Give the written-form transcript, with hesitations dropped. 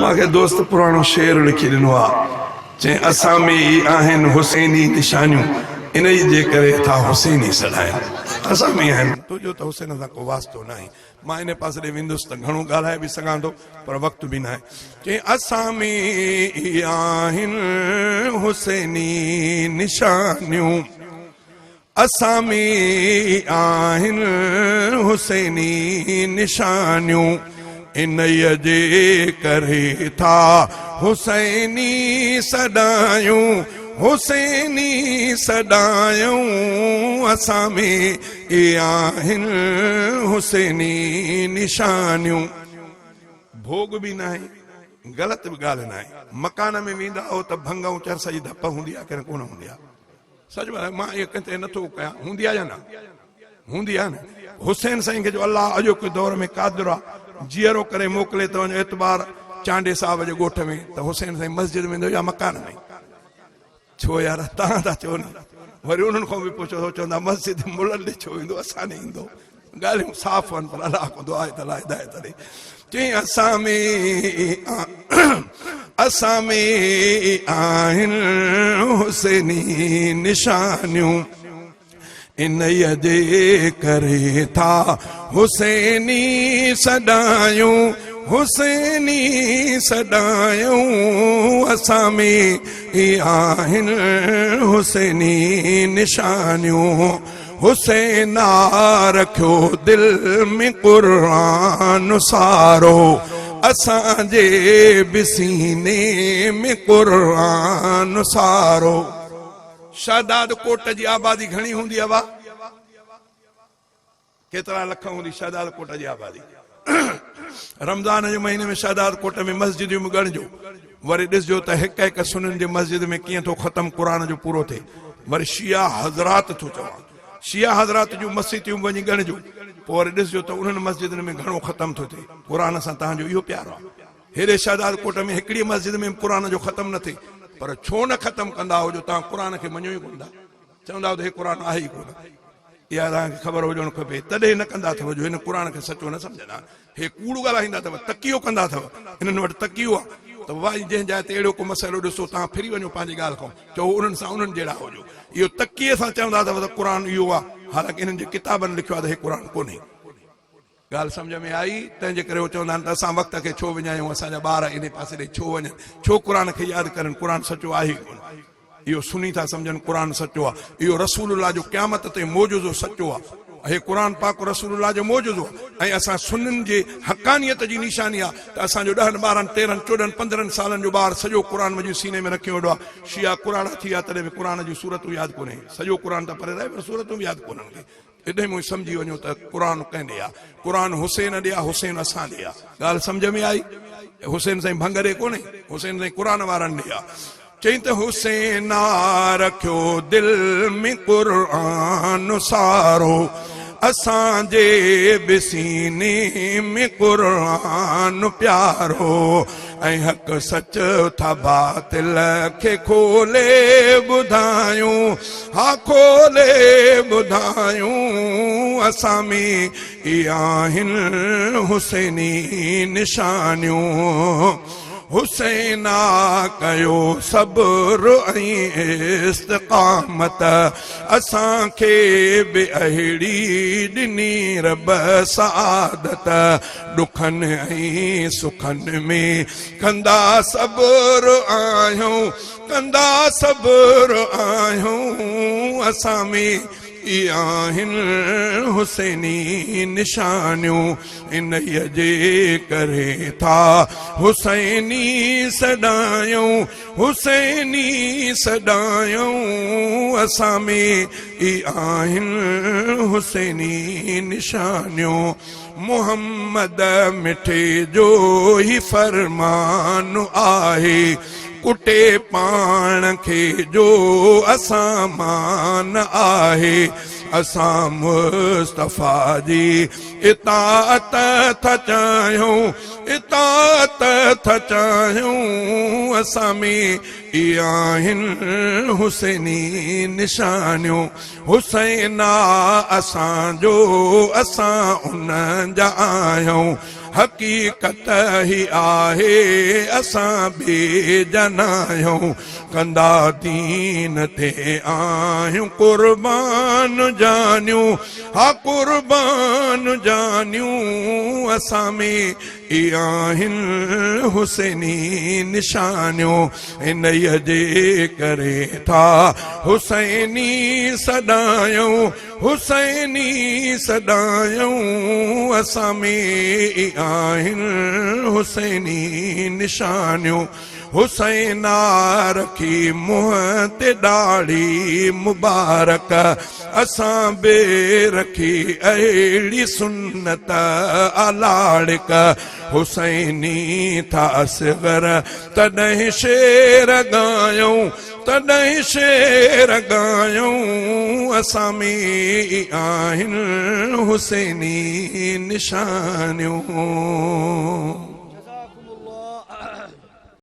मांखे दोस्त पुराणो शेर लिखी ॾिनो आहे, चई असां में ई आहिनि हुसैनी निशानियूं, इन जे करे था हुसैनी सॾायूं। असां में आहिनि, तुंहिंजो त हुसैन सां को वास्तो न आहे। मां इन पासे ॾे वेंदुसि त घणो ॻाल्हाए बि सघां थो, पर वक़्तु बि न आहे। चई असां में ई आहिनि हुसैनी निशानियूं, असां में आहिनि हुसैनी निशानियूं, इन जे करे था हुसैनी सॾायूं, हुसैनी सॾायूं। असां में आहिनि हुसैनी निशानियूं। भोग बि न आहे, ग़लति बि ॻाल्हि न आहे। मकान में वेंदा हो त भंग ऐं चरस जी धप हूंदी आहे की कोन हूंदी आहे? सच बात, मां इहो कंहिं नथो कयां, हूंदी आहे या न हूंदी आहे न। हुसैन साईं खे जो अलाह अॼोके दौर में कादिर आहे, जीअरो करे मोकिले त वञो एतबार चांडे साहब जे ॻोठ में, त हुसैन साईं मस्जिद में वेंदो या मकान में? छो यार तव्हां था चओ न। वरी उन्हनि खां बि पुछो, चवंदा मस्जिद मुल्हनि ॾे छो ईंदो, असां न ईंदो। ॻाल्हियूं साफ़ आहिनि, पर अलाह को दुआ त अलाह हिदायत ॾे। चई असां में आहिनि हुसैनी निशानियूं, इन जे करे था हुसैनी सॾायूं, हुसैनी सॾायूं। असां में आहिनि हुसैनी निशानियूं। हुसैन रखियो दिल में क़ुरान सारो, असांजे बि सीने में क़ुरान सारो। शादाद कोट जी आबादी घणी हूंदी आहे? केतिरा लख हूंदी शादाद कोट जी आबादी? रमज़ान जे महीने में शादाद कोट में मस्जिदियूं बि ॻणिजो, वरी ॾिसजो त हिक हिक सुन्नियुनि जे मस्जिद में कीअं थो ख़तम क़ुरान जो पूरो थिए। वरी शिया हज़रात थो चवां, शिया हज़रात जूं मस्जिदियूं वञी ॻणिजो, पोइ वरी ॾिसजो त उन्हनि मस्जिदनि में घणो ख़तम थो थिए। क़ुरान सां तव्हांजो इहो प्यार आहे। हेॾे शादाद कोट में हिकिड़ी मस्जिद में क़ुरान जो ख़तम न थिए, पर छो न ख़तम कंदा हुजो? तव्हां क़ुरान खे मञो ई कोन था, चवंदा त हे क़ुरान आहे ई कोन। इहा तव्हांखे ख़बर हुजणु खपे, तॾहिं न कंदा अथव जो हिन क़ुरान खे सचो न सम्झंदा। हे कूड़ ॻाल्हाईंदा अथव, तकियो कंदा अथव, हिननि वटि तकियो आहे। त वाई जंहिं जाइ ते अहिड़ो को मसइलो ॾिसो, तव्हां फिरी वञो पंहिंजी ॻाल्हि खां, चओ उन्हनि सां उन्हनि जहिड़ा हुजो। इहो तकीअ सां चवंदा अथव त क़ुरान इहो आहे, हालांकि हिननि जे किताबनि लिखियो आहे त हे क़ुरान कोन्हे। ॻाल्हि सम्झ में आई? तंहिंजे करे उहो चवंदा आहिनि त असां वक़्त खे छो विञायूं, असांजा ॿार इन पासे ॾे छो वञनि, छो क़ुरान खे यादि करनि? क़ुरान सचो आहे ई कोन। इहो सुनी था सम्झनि क़ुरान सचो आहे। इहो रसूलुल्लाह जो क़यामत ते मौजूज़ो सचो आहे। हे क़ुरान पाक रसूलुल्लाह जो मौजूज़ो आहे। ऐं असां सुन्नियुनि जे हक़ानियत जी निशानी आहे त असांजो 10, 12, 13, 14, 15 सालनि जो ॿार सॼो क़ुरान मजीद सीने में रखी वेंदो आहे। शिया क़ुरान थी विया तॾहिं बि क़ुरान जूं सूरतूं यादि कोन्हे। सॼो क़ुरान त परे रहे, पर सूरतूं बि यादि कोन्हनि खे। एॾे में सम्झी वञो त क़ुरान कंहिं ॾे आहे? क़ुरान हुसैन ॾे आहे, हुसैन असां ॾे आहे। ॻाल्हि सम्झ में आई? हुसैन साईं भंग ॾे कोन्हे, हुसैन साईं क़ुरान वारनि ॾे आहे। चई त हुसैन रखियो दिल में क़ुरान सारो, असांजे बि सीने में क़ुरान प्यारो। ऐं हक़ सच था बातिल खे खोले ॿुधायूं, हा खोले ॿुधायूं। असां में आहिनि हुसैनी निशानियूं। हुसैन कयो सब्र ऐं इस्तिक़ामत, असांखे बि अहिड़ी ॾिनी रब सआदत। ॾुखनि ऐं सुखनि में कंदा सब्र आहियूं, कंदा सब्र आहियूं। असां में आहिनि हुसैनी निशानियूं, इन जे करे था हुसैनी सॾायूं, हुसैनी सॾायूं। असां में आहिनि हुसैनी निशानियूं। मुहम्मद मिठे जो ही फरमान आहे, कुटे पाण खे जो असां मान आहे। असां मुस्तफ़ा जी इताअत था चाहियूं, इताअत था चाहियूं। असां में आहिनि हुसैनी निशानियूं। हुसैन असांजो, असां उन जा आहियूं। हकीकत ही आहे असां बेजनायूं कंदा दीन ते आहियूं कुर्बान जानियूं हा कुर्बान जानियूं असां में आहिनि हुसैनी निशानियूं इन्हीअ जे करे था हुसैनी सदायूं हुसैनी सदायूं असां में आहिनि हुसैनी निशानियूं हुसैना रखी मुंहं ते ॾाढ़ी मुबारक असां बे रखी अहिड़ी सुन्नत अलाड़क हुसैनी था असगर तॾहिं शेर ॻायूं तॾहिं शेर ॻायूं असां में आहिनि हुसैनी निशानियूं।